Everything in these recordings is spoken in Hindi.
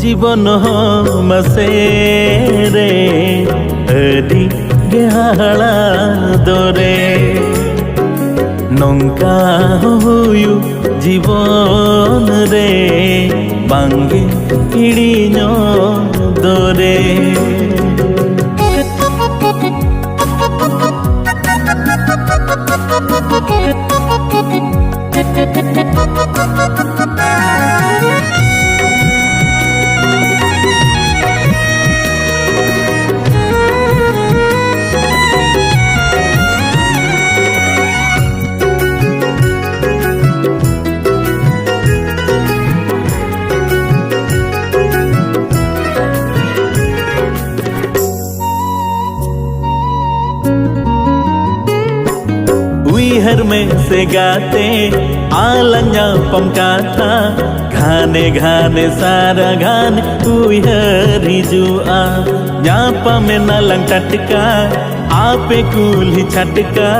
जीवन मसे रे अड़ी गेहाड़ा दोरे नौका हुयु जीवन रे बांगे इड़ीनो दोरे हर में से गाते आलंगा पमका था घाने घाने सारा घान उहरी जुआ जापा में नलंग टटका आपे कूल्ही छटका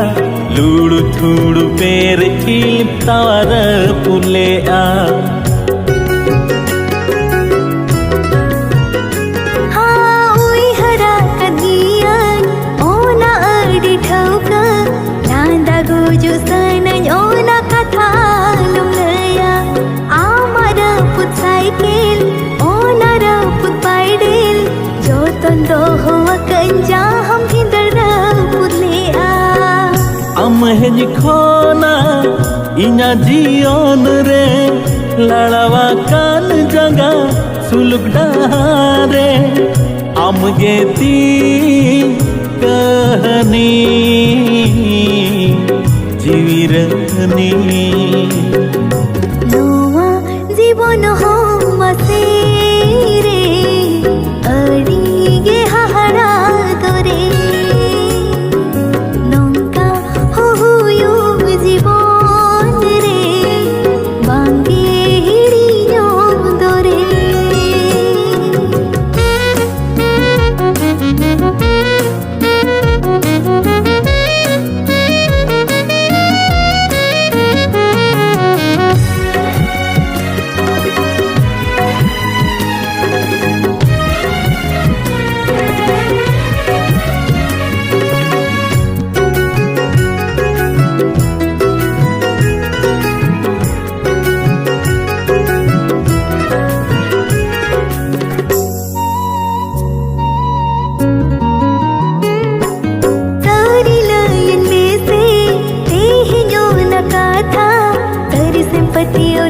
लूड़ू थूड़ू पेर खिल तार पुले आ महज खोना इना जीवन रे लड़वा कान जगा सुलुक डारे आमगे ती कहनी जीविरनी नोआ जीवन हो मसे रे अड़ी गे हाड़ा दोरे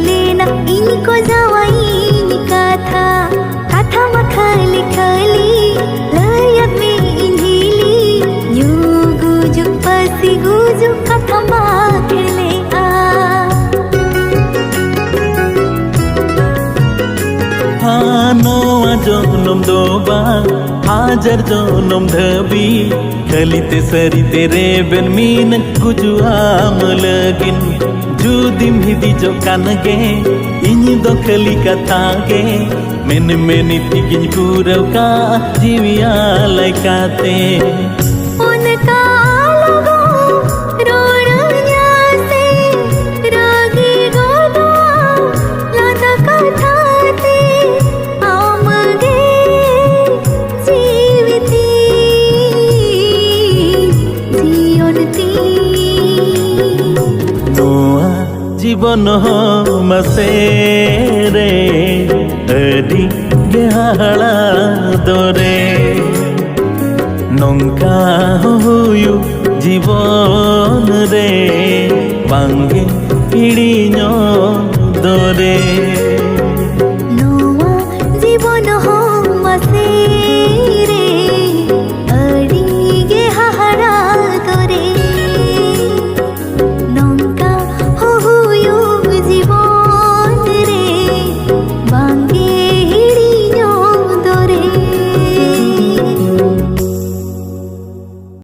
लेना इनको जवाई का था कथा मखली खली लयक में इन्हीली युगु जुग पसी गुजु कथा माखले आ हानो जोनम दोबा हाजर जोनम धबी खलीते सरीते रे बेन मीन गुजुआम लगिन जुदिम हिदी जो कानगे इनी दो खली कथा गे मेन मेनी तिगिन कुरव का जीविया लैकाते उनका लगो रोड़िया से रागी गोदा लादा कथा ते आमगे जीविती जीवनती जीवन मसे रे अड़ी गेहाड़ा दोरे नौका हुयु जीवन रे बांगे इड़ीनो दोरे।